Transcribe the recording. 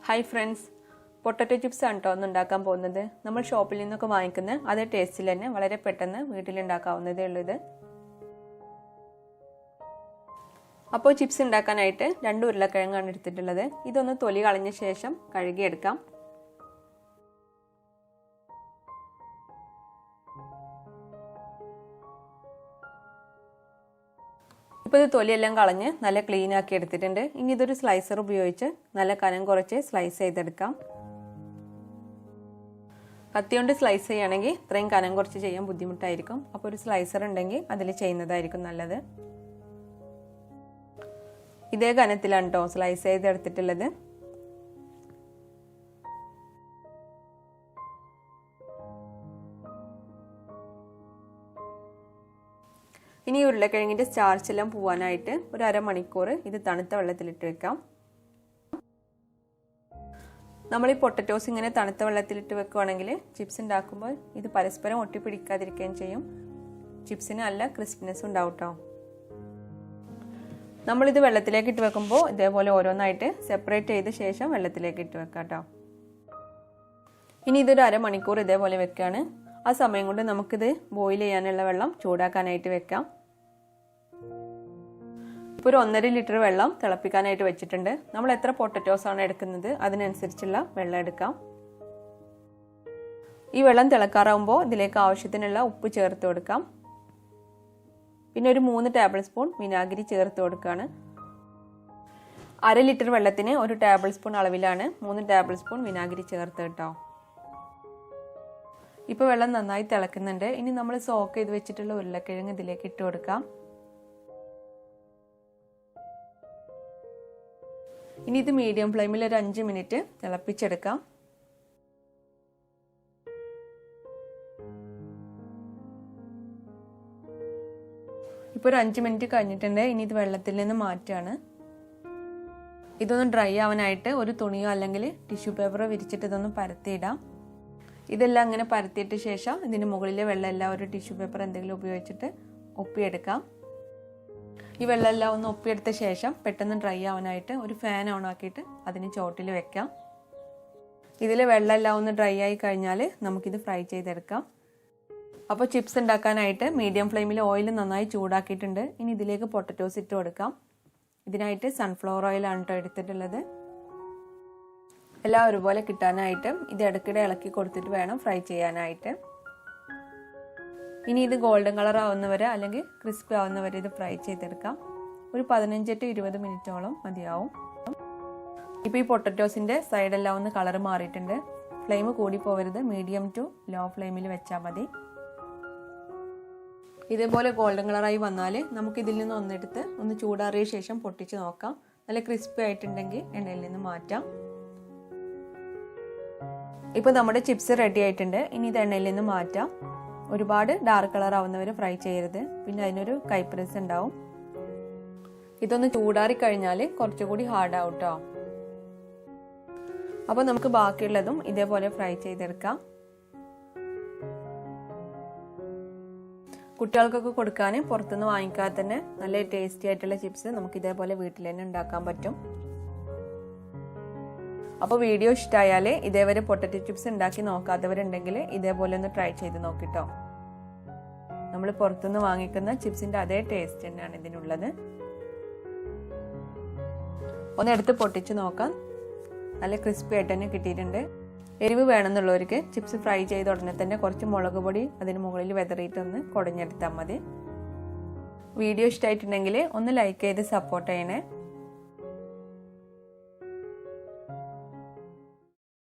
Hi friends, potato chips ആണ് കേട്ടോ ഉണ്ടാക്കാൻ പോകുന്നത്. നമ്മൾ ഷോപ്പിൽ നിന്നൊക്കെ വാങ്ങിക്കുന്ന അതേ ടേസ്റ്റിൽ തന്നെ വളരെ പെട്ടെന്ന് വീട്ടിലുണ്ടാക്കാവുന്നതേ ഉള്ളൂ ഇത്. അപ്പോൾ ചിപ്സ് ഉണ്ടാക്കാനായിട്ട് 2 ഉരുളക്കിഴങ്ങാണ് എടുത്തിട്ടുള്ളത്. ഇതൊന്ന് തൊലി കളഞ്ഞ ശേഷം കഴുകിയെടുക്കാം. ഇപ്പോൾ ഇത് തൊലിയെല്ലാം കളഞ്ഞ് നല്ല ക്ലീൻ ആക്കി എടുത്തിട്ടുണ്ട്. ഇനി ഇതൊരു സ്ലൈസർ ഉപയോഗിച്ച് നല്ല കനം കുറച്ച് സ്ലൈസ് ചെയ്തെടുക്കാം. കത്തി കൊണ്ട് സ്ലൈസ് ചെയ്യുകയാണെങ്കിൽ ഇത്രയും കനം കുറച്ച് ചെയ്യാൻ ബുദ്ധിമുട്ടായിരിക്കും. അപ്പോൾ ഒരു സ്ലൈസർ ഉണ്ടെങ്കിൽ അതിൽ ചെയ്യുന്നതായിരിക്കും നല്ലത്. ഇതേ കനത്തിലാണ് കേട്ടോ സ്ലൈസ് ചെയ്തെടുത്തിട്ടുള്ളത്. ഇനി ഉരുളക്കിഴങ്ങിൻ്റെ സ്റ്റാർച്ച് എല്ലാം പോവാനായിട്ട് ഒരു അരമണിക്കൂർ ഇത് തണുത്ത വെള്ളത്തിലിട്ട് വെക്കാം. നമ്മൾ ഈ പൊട്ടറ്റോസ് ഇങ്ങനെ തണുത്ത വെള്ളത്തിലിട്ട് വെക്കുകയാണെങ്കിൽ ചിപ്സ് ഉണ്ടാക്കുമ്പോൾ ഇത് പരസ്പരം ഒട്ടിപ്പിടിക്കാതിരിക്കുകയും ചെയ്യും. ചിപ്സിന് നല്ല ക്രിസ്പിനെസ് ഉണ്ടാവും കേട്ടോ. നമ്മളിത് വെള്ളത്തിലേക്ക് ഇട്ട് വെക്കുമ്പോൾ ഇതേപോലെ ഓരോന്നായിട്ട് സെപ്പറേറ്റ് ചെയ്ത ശേഷം വെള്ളത്തിലേക്ക് ഇട്ട് വെക്കാം കേട്ടോ. ഇനി ഇതൊരു അരമണിക്കൂർ ഇതേപോലെ വെക്കുകയാണ്. ആ സമയം കൊണ്ട് നമുക്കിത് ബോയിൽ ചെയ്യാനുള്ള വെള്ളം ചൂടാക്കാനായിട്ട് വെക്കാം. ഇപ്പോൾ ഒരു 1.5 ലിറ്റർ വെള്ളം തിളപ്പിക്കാനായിട്ട് വെച്ചിട്ടുണ്ട്. നമ്മൾ എത്ര പൊട്ടറ്റോസ് ആണ് എടുക്കുന്നത് അതിനനുസരിച്ചുള്ള വെള്ളം എടുക്കാം. ഈ വെള്ളം തിളക്കാറാവുമ്പോൾ ഇതിലേക്ക് ആവശ്യത്തിനുള്ള ഉപ്പ് ചേർത്ത് കൊടുക്കാം. പിന്നെ ഒരു 3 ടേബിൾ സ്പൂൺ വിനാഗിരി ചേർത്ത് കൊടുക്കുകയാണ്. 1/2 ലിറ്റർ വെള്ളത്തിന് 1 ടേബിൾ സ്പൂൺ അളവിലാണ് 3 ടേബിൾ സ്പൂൺ വിനാഗിരി ചേർത്ത് കേട്ടോ. ഇപ്പോൾ വെള്ളം നന്നായി തിളക്കുന്നുണ്ട്. ഇനി നമ്മൾ സോക്ക് ചെയ്ത് വെച്ചിട്ടുള്ള ഉരുളക്കിഴങ്ങ് ഇതിലേക്ക് ഇട്ട് കൊടുക്കാം. ഇനി ഇത് മീഡിയം ഫ്ലെയിമിൽ ഒരു 5 മിനിറ്റ് തിളപ്പിച്ചെടുക്കാം. ഇപ്പോൾ ഒരു 5 മിനിറ്റ് കഴിഞ്ഞിട്ടുണ്ട്. ഇനി ഇത് വെള്ളത്തിൽ നിന്ന് മാറ്റാണ്. ഇതൊന്ന് ഡ്രൈ ആവാനായിട്ട് ഒരു തുണിയോ അല്ലെങ്കിൽ ടിഷ്യൂ പേപ്പറോ വിരിച്ചിട്ട് ഇതൊന്ന് പരത്തിയിടാം. ഇതെല്ലാം അങ്ങനെ പരത്തിയിട്ട് ശേഷം ഇതിന് മുകളിലെ വെള്ളമെല്ലാം ഒരു ടിഷ്യൂ പേപ്പർ എന്തെങ്കിലും ഉപയോഗിച്ചിട്ട് ഒപ്പിയെടുക്കാം. ഈ വെള്ളമെല്ലാം ഒന്ന് ഒപ്പിയെടുത്ത ശേഷം പെട്ടെന്ന് ഡ്രൈ ആവാനായിട്ട് ഒരു ഫാൻ ഓൺ ആക്കിയിട്ട് അതിന് ചോട്ടിൽ വെക്കാം. ഇതിൽ വെള്ളമെല്ലാം ഒന്ന് ഡ്രൈ ആയി കഴിഞ്ഞാൽ നമുക്കിത് ഫ്രൈ ചെയ്തെടുക്കാം. അപ്പോൾ ചിപ്സ് ഉണ്ടാക്കാനായിട്ട് മീഡിയം ഫ്ലെയിമിൽ ഓയിൽ നന്നായി ചൂടാക്കിയിട്ടുണ്ട്. ഇനി ഇതിലേക്ക് പൊട്ടറ്റോസ് ഇട്ട് കൊടുക്കാം. ഇതിനായിട്ട് സൺഫ്ലവർ ഓയിലാണ് കേട്ടോ എടുത്തിട്ടുള്ളത്. എല്ലാം ഒരുപോലെ കിട്ടാനായിട്ട് ഇത് ഇടയ്ക്കിടെ ഇളക്കി കൊടുത്തിട്ട് വേണം ഫ്രൈ ചെയ്യാനായിട്ട്. ഇനി ഇത് ഗോൾഡൻ കളർ ആവുന്നവരെ അല്ലെങ്കിൽ ക്രിസ്പി ആവുന്നവരെ ഇത് ഫ്രൈ ചെയ്തെടുക്കാം. ഒരു 15 to 20 മിനിറ്റോളം മതിയാവും. ഇപ്പോൾ ഈ പൊട്ടറ്റോസിൻ്റെ സൈഡെല്ലാം ഒന്ന് കളർ മാറിയിട്ടുണ്ട്. ഫ്ലെയിം കൂടി പോവരുത്, മീഡിയം ടു ലോ ഫ്ലെയിമിൽ വെച്ചാൽ മതി. ഇതേപോലെ ഗോൾഡൻ കളറായി വന്നാൽ നമുക്കിതിൽ നിന്ന് ഒന്നെടുത്ത് ഒന്ന് ചൂടാറിയ ശേഷം പൊട്ടിച്ച് നോക്കാം. നല്ല ക്രിസ്പി ആയിട്ടുണ്ടെങ്കിൽ എണ്ണയിൽ നിന്ന് മാറ്റാം. ഇപ്പോൾ നമ്മുടെ ചിപ്സ് റെഡി ആയിട്ടുണ്ട്. ഇനി ഇത് എണ്ണയിൽ നിന്ന് മാറ്റാം. ഒരുപാട് ഡാർക്ക് കളർ ആവുന്നവരെ ഫ്രൈ ചെയ്യരുത്, പിന്നെ അതിനൊരു കൈപ്രസ് ഉണ്ടാവും. ഇതൊന്ന് ചൂടാറി കഴിഞ്ഞാൽ കുറച്ചുകൂടി ഹാർഡ് ആവും കേട്ടോ. അപ്പോൾ നമുക്ക് ബാക്കിയുള്ളതും ഇതേപോലെ ഫ്രൈ ചെയ്തെടുക്കാം. കുട്ടികൾക്കൊക്കെ കൊടുക്കാൻ പുറത്തുനിന്ന് വാങ്ങിക്കാതെ തന്നെ നല്ല ടേസ്റ്റി ആയിട്ടുള്ള ചിപ്സ് നമുക്ക് ഇതേപോലെ വീട്ടിൽ തന്നെ ഉണ്ടാക്കാൻ പറ്റും. അപ്പോൾ വീഡിയോ ഇഷ്ടമായാൽ ഇതേവരെ പൊട്ടറ്റോ ചിപ്സ് ഉണ്ടാക്കി നോക്കാത്തവരുണ്ടെങ്കിൽ ഇതേപോലെ ഒന്ന് ട്രൈ ചെയ്ത് നോക്കിട്ടോ. നമ്മൾ പുറത്തുനിന്ന് വാങ്ങിക്കുന്ന ചിപ്സിൻ്റെ അതേ ടേസ്റ്റ് തന്നെയാണ് ഇതിനുള്ളത്. ഒന്ന് എടുത്ത് പൊട്ടിച്ച് നോക്കാം. നല്ല ക്രിസ്പി ആയിട്ട് തന്നെ കിട്ടിയിട്ടുണ്ട്. എരിവ് വേണമെന്നുള്ളവർക്ക് ചിപ്സ് ഫ്രൈ ചെയ്ത ഉടനെ തന്നെ കുറച്ച് മുളക് പൊടി അതിന് മുകളിൽ വെതറിയിട്ടൊന്ന് കുടഞ്ഞെടുത്താൽ മതി. വീഡിയോ ഇഷ്ടമായിട്ടുണ്ടെങ്കിൽ ഒന്ന് ലൈക്ക് ചെയ്ത് സപ്പോർട്ട് ചെയ്യണേ.